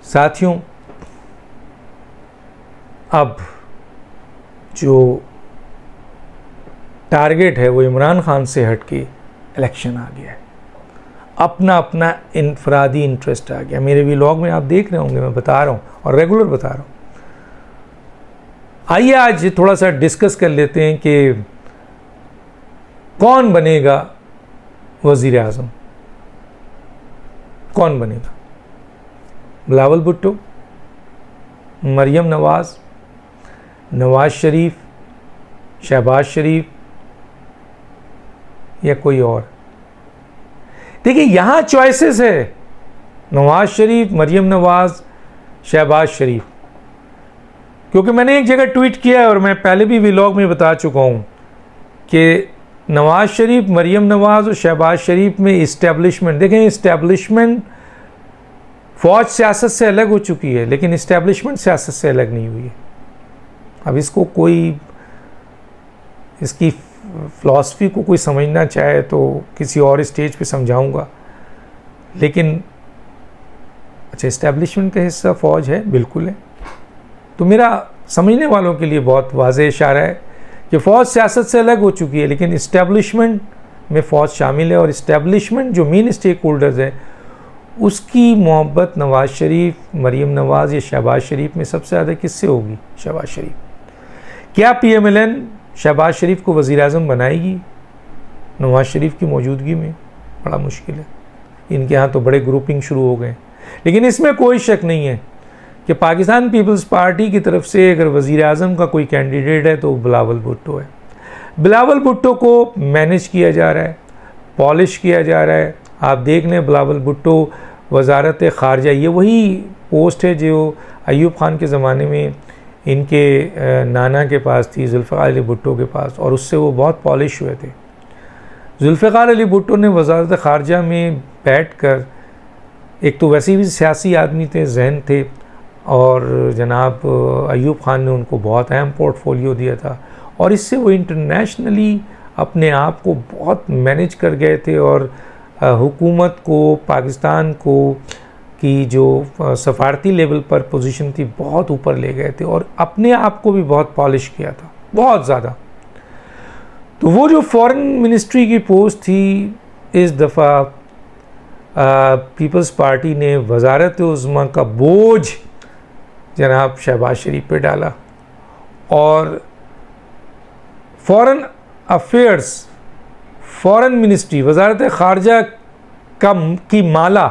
साथियों, अब जो टारगेट है वो इमरान खान से हट के इलेक्शन आ गया है। अपना अपना इनफरादी इंटरेस्ट आ गया। मेरे व्लॉग में आप देख रहे होंगे, मैं बता रहा हूँ और रेगुलर बता रहा हूँ। आइए आज थोड़ा सा डिस्कस कर लेते हैं कि कौन बनेगा वज़ीर आज़म। कौन बनेगा? बिलावल भुट्टो, मरियम नवाज़, नवाज शरीफ, शहबाज शरीफ या कोई और? देखिए, यहां चॉइसेस है, नवाज शरीफ, मरियम नवाज, शहबाज शरीफ। क्योंकि मैंने एक जगह ट्वीट किया है और मैं पहले भी व्लॉग में बता चुका हूं कि नवाज शरीफ, मरियम नवाज और शहबाज शरीफ में इस्टेब्लिशमेंट, देखें इस्टेब्लिशमेंट फौज सियासत से अलग हो चुकी है, लेकिन इस्टेब्लिशमेंट सियासत से अलग नहीं हुई है। अब इसको कोई, इसकी फ़िलासफ़ी को कोई समझना चाहे तो किसी और स्टेज पे समझाऊंगा, लेकिन अच्छा इस्टेब्लिशमेंट का हिस्सा फ़ौज है, बिल्कुल है। तो मेरा समझने वालों के लिए बहुत वाज़ेह इशारा है कि फ़ौज सियासत से अलग हो चुकी है, लेकिन इस्टेब्लिशमेंट में फ़ौज शामिल है। और इस्टेब्लिशमेंट जो मेन स्टेक होल्डर्स है, उसकी मोहब्बत नवाज शरीफ, मरियम नवाज़ या शहबाज शरीफ में सबसे ज़्यादा किससे होगी? शहबाज शरीफ। क्या PMLN शहबाज शरीफ को वज़ीर आज़म बनाएगी नवाज शरीफ की मौजूदगी में? बड़ा मुश्किल है। इनके यहाँ तो बड़े ग्रुपिंग शुरू हो गए। लेकिन इसमें कोई शक नहीं है कि पाकिस्तान पीपल्स पार्टी की तरफ से अगर वज़ीर आज़म का कोई कैंडिडेट है तो बिलावल भुट्टो है। बिलावल भुट्टो को मैनेज किया जा रहा है, पॉलिश किया जा रहा है। आप देख लें, बिलावल भुट्टो वज़ारत ख़ारजा, ये वही पोस्ट है जो अयूब ख़ान के ज़माने में इनके नाना के पास थी, जुल्फ़िकार अली भुट्टो के पास, और उससे वो बहुत पॉलिश हुए थे। जुल्फ़िकार अली भुट्टो ने वज़ारत ख़ारजा में बैठकर, एक तो वैसे भी सियासी आदमी थे, जहन थे, और जनाब अयूब ख़ान ने उनको बहुत अहम पोर्टफोलियो दिया था, और इससे वो इंटरनेशनली अपने आप को बहुत मैनेज कर गए थे और हुकूमत को, पाकिस्तान को की जो सफारती लेवल पर पोजीशन थी बहुत ऊपर ले गए थे, और अपने आप को भी बहुत पॉलिश किया था, बहुत ज़्यादा। तो वो जो फॉरेन मिनिस्ट्री की पोस्ट थी, इस दफ़ा पीपल्स पार्टी ने वज़ारत उज़्मा का बोझ जनाब शहबाज शरीफ पे डाला, और फॉरेन अफेयर्स, फॉरेन मिनिस्ट्री, वज़ारत ख़ारजा की माला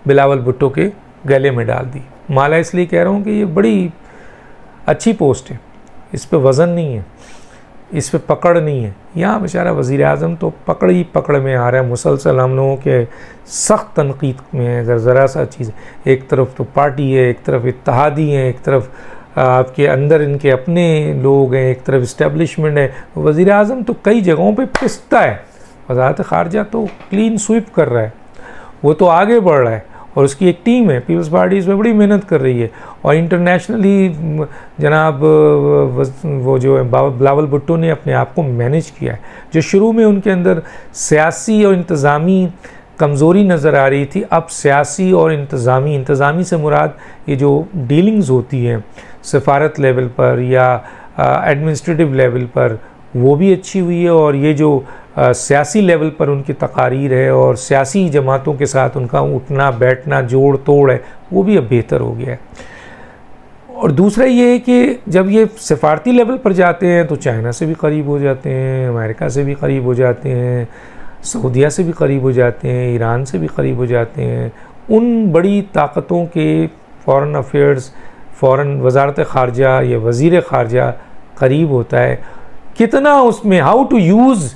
बिलावल भुट्टो के गले में डाल दी। माला इसलिए कह रहा हूँ कि ये बड़ी अच्छी पोस्ट है, इस पे वज़न नहीं है, इस पे पकड़ नहीं है। यहाँ बेचारा वज़ीर आज़म तो पकड़ ही पकड़ में आ रहा है, मुसलसल हम लोगों के सख्त तनकीद में है। अगर ज़रा सा चीज़, एक तरफ तो पार्टी है, एक तरफ इत्तेहादी है, एक तरफ आपके अंदर इनके अपने लोग हैं, एक तरफ इस्टेब्लिशमेंट है। वज़ीर आज़म तो कई जगहों पे पिसता है, वज़ारत ख़ारजा तो क्लीन स्वीप कर रहा है, वो तो आगे बढ़ रहा है, और उसकी एक टीम है, पीपल्स पार्टी इसमें बड़ी मेहनत कर रही है। और इंटरनेशनली जनाब वो जो है बिलावल भुट्टो ने अपने आप को मैनेज किया है। जो शुरू में उनके अंदर सियासी और इंतज़ामी कमज़ोरी नज़र आ रही थी, अब सियासी और इंतज़ामी से मुराद ये जो डीलिंग्स होती हैं सफारत लेवल पर या एडमिनिस्ट्रेटिव लेवल पर, वो भी अच्छी हुई है। और ये जो सियासी लेवल पर उनकी तकारीर है और सियासी जमातों के साथ उनका उठना बैठना, जोड़ तोड़ है, वो भी अब बेहतर हो गया है। और दूसरा ये है कि जब ये सफारती लेवल पर जाते हैं तो चाइना से भी करीब हो जाते हैं, अमेरिका से भी करीब हो जाते हैं, सऊदीया से भी करीब हो जाते हैं, ईरान से भी करीब हो जाते हैं। उन बड़ी ताकतों के फॉरेन अफेयर्स, फॉरेन वज़ारत ख़ारजा या वज़ीर ख़ारजा करीब होता है। कितना उसमें how to use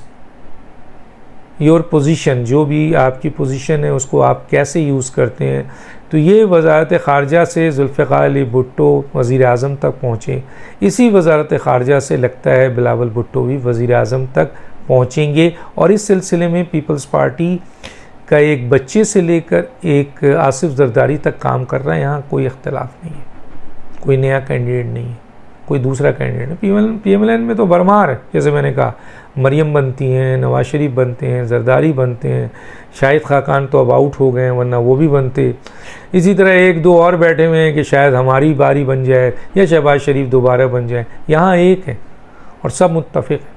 your position, जो भी आपकी पोजीशन है उसको आप कैसे यूज़ करते हैं। तो ये वज़ारत ख़ारजा से जुल्फ़िकार अली भुट्टो वज़ीर आज़म तक पहुँचे, इसी वज़ारत ख़ारजा से लगता है बिलावल भुट्टो भी वज़ीर आज़म तक पहुँचेंगे। और इस सिलसिले में पीपल्स पार्टी का एक बच्चे से लेकर एक आसिफ जरदारी तक काम कर रहा है। यहाँ कोई इख्तलाफ नहीं है, कोई नया कैंडिडेट नहीं है। कोई दूसरा कैंडिडेट है। PMLN में तो भरमार है, जैसे मैंने कहा, मरियम बनती हैं, नवाज शरीफ बनते हैं, जरदारी बनते हैं, शाहिद खाकान तो अब आउट हो गए हैं वरना वो भी बनते। इसी तरह एक दो और बैठे हुए हैं कि शायद हमारी बारी बन जाए या शहबाज शरीफ दोबारा बन जाए। यहाँ एक है और सब मुत्तफिक है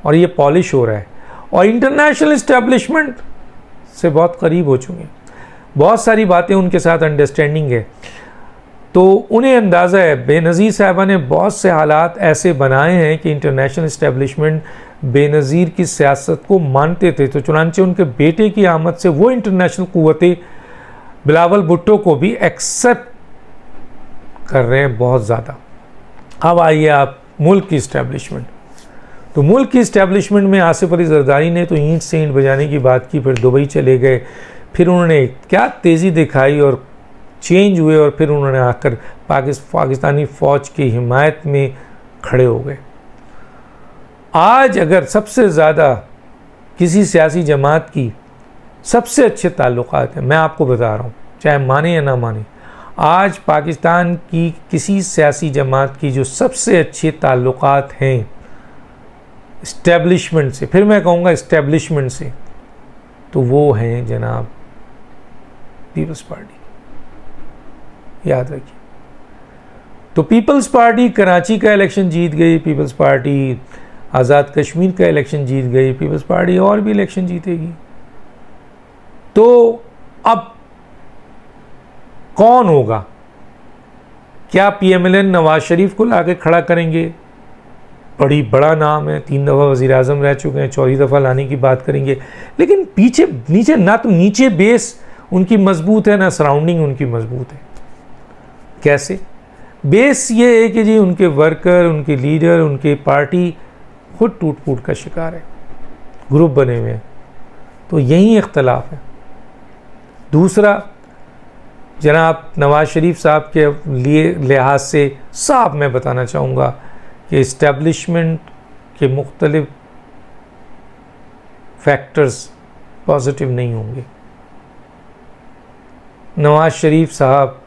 और ये पॉलिश हो रहा है और इंटरनेशनल इस्टेब्लिशमेंट से बहुत करीब हो चुके हैं, बहुत सारी बातें उनके साथ अंडरस्टैंडिंग है। तो उन्हें अंदाज़ा है, बेनज़ीर साहबा ने बहुत से हालात ऐसे बनाए हैं कि इंटरनेशनल इस्टेब्लिशमेंट बेनज़ीर की सियासत को मानते थे, तो चुनांचे उनके बेटे की आमद से वो इंटरनेशनल क़ुव्वतें बिलावल भुट्टो को भी एक्सेप्ट कर रहे हैं बहुत ज़्यादा। अब आइए आप मुल्क की इस्टेब्लिशमेंट। तो मुल्क की इस्टेब्लिशमेंट में आसिफ अली जरदारी ने तो ईंट से ईंट बजाने की बात की, फिर दुबई चले गए, फिर उन्होंने क्या तेज़ी दिखाई और चेंज हुए और फिर उन्होंने आकर पाकिस्तानी फ़ौज की हिमायत में खड़े हो गए। आज अगर सबसे ज़्यादा किसी सियासी जमात की सबसे अच्छे ताल्लुकात हैं, मैं आपको बता रहा हूँ, चाहे माने या ना माने, आज पाकिस्तान की किसी सियासी जमात की जो सबसे अच्छे ताल्लुकात हैं इस्टेब्लिशमेंट से, फिर मैं कहूँगा इस्टेब्लिशमेंट से, तो वो हैं जनाब पीपल्स पार्टी। याद रखिए। तो पीपल्स पार्टी कराची का इलेक्शन जीत गई, पीपल्स पार्टी आज़ाद कश्मीर का इलेक्शन जीत गई, पीपल्स पार्टी और भी इलेक्शन जीतेगी। तो अब कौन होगा? क्या PMLN नवाज शरीफ को लाके खड़ा करेंगे? बड़ा नाम है, 3 दफ़ा वज़ीर आज़म रह चुके हैं, 4वीं दफ़ा लाने की बात करेंगे। लेकिन पीछे नीचे ना तो नीचे बेस उनकी मजबूत है ना सराउंडिंग उनकी मजबूत है। कैसे? बेस ये है कि जी उनके वर्कर, उनके लीडर, उनके पार्टी खुद टूट फूट का शिकार है, ग्रुप बने हुए हैं। तो यही इख्तलाफ है। दूसरा, जनाब नवाज शरीफ साहब के लिए लिहाज से साफ मैं बताना चाहूँगा कि इस्टेब्लिशमेंट के मुख्तलिफ फैक्टर्स पॉजिटिव नहीं होंगे। नवाज शरीफ साहब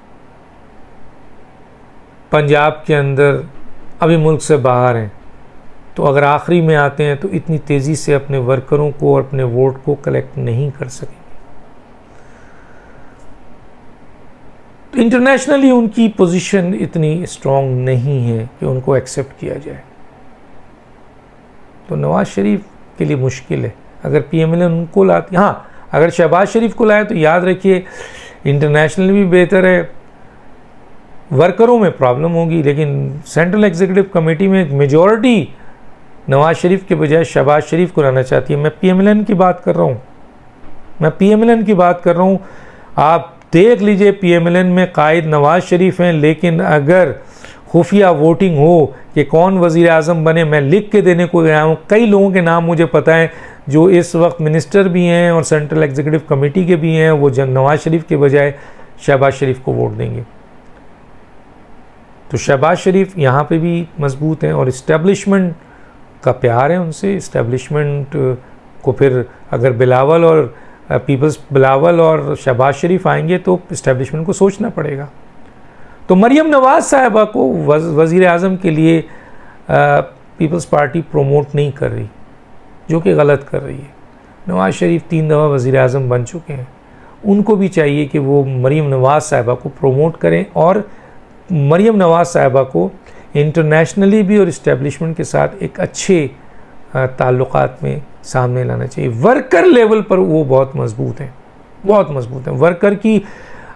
पंजाब के अंदर अभी मुल्क से बाहर हैं, तो अगर आखिरी में आते हैं तो इतनी तेज़ी से अपने वर्करों को और अपने वोट को कलेक्ट नहीं कर सकेंगे। तो इंटरनेशनली उनकी पोजीशन इतनी स्ट्रॉन्ग नहीं है कि उनको एक्सेप्ट किया जाए। तो नवाज शरीफ के लिए मुश्किल है। अगर PMLN उनको लाती, हाँ अगर शहबाज शरीफ को लाए तो याद रखिए इंटरनेशनल भी बेहतर है, वर्करों में प्रॉब्लम होगी, लेकिन सेंट्रल एग्जीक्यूटिव कमेटी में एक मेजॉरिटी नवाज शरीफ के बजाय शहबाज शरीफ को लाना चाहती है। मैं PMLN की बात कर रहा हूँ, मैं PMLN की बात कर रहा हूँ। आप देख लीजिए PMLN में कायद नवाज शरीफ हैं, लेकिन अगर खुफिया वोटिंग हो कि कौन वज़ीर आज़म बने, मैं लिख के देने को गया हूँ। कई लोगों के नाम मुझे पता है जो इस वक्त मिनिस्टर भी हैं और सेंट्रल एग्जीक्यूटिव कमेटी के भी हैं, वो नवाज शरीफ के बजाय शहबाज शरीफ को वोट देंगे। तो शहबाज शरीफ यहाँ पे भी मजबूत हैं और इस्टेब्लिशमेंट का प्यार है उनसे। इस्टेब्लिशमेंट को फिर अगर बिलावल और शहबाज शरीफ आएंगे तो इस्टेब्लिशमेंट को सोचना पड़ेगा। तो मरियम नवाज साहिबा को वज़ीर आज़म के लिए पीपल्स पार्टी प्रोमोट नहीं कर रही, जो कि गलत कर रही है। नवाज शरीफ 3 दफ़ा वज़ीर आज़म बन चुके हैं, उनको भी चाहिए कि वो मरियम नवाज साहिबा को प्रोमोट करें और मरियम नवाज साहिबा को इंटरनेशनली भी और इस्टेब्लिशमेंट के साथ एक अच्छे ताल्लुकात में सामने लाना चाहिए। वर्कर लेवल पर वो बहुत मजबूत हैं, बहुत मजबूत हैं। वर्कर की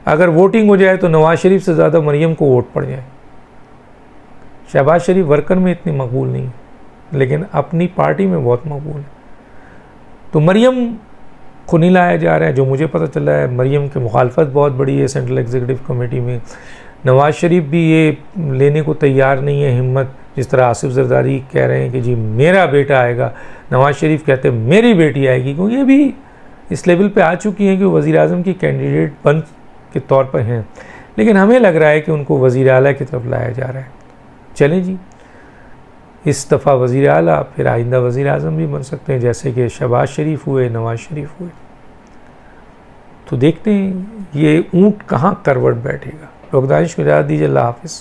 अगर वोटिंग हो जाए तो नवाज शरीफ से ज़्यादा मरियम को वोट पड़ जाए। शहबाज शरीफ वर्कर में इतनी मकबूल नहीं है, लेकिन अपनी पार्टी में बहुत मकबूल है। तो मरियम को नहीं लाया जा रहा है। जो मुझे पता चला है मरियम की मुखालफत बहुत बड़ी है सेंट्रल एग्जीक्यूटिव कमेटी में। नवाज शरीफ भी ये लेने को तैयार नहीं है हिम्मत, जिस तरह आसिफ जरदारी कह रहे हैं कि जी मेरा बेटा आएगा, नवाज शरीफ कहते हैं मेरी बेटी आएगी, क्योंकि ये भी इस लेवल पे आ चुकी हैं कि वज़ीर आज़म की कैंडिडेट बन के तौर पर हैं। लेकिन हमें लग रहा है कि उनको वज़ीर आला की तरफ लाया जा रहा है। चलें जी, इस दफ़ा वज़ीर आला, फिर आइंदा वज़ीर आज़म भी बन सकते हैं, जैसे कि शहबाज शरीफ हुए, नवाज शरीफ हुए। तो देखते हैं ये ऊँट कहाँ करवट बैठेगा। लोग दानिश को इजाज़त दीजिए। अल्लाह हाफ़िज़।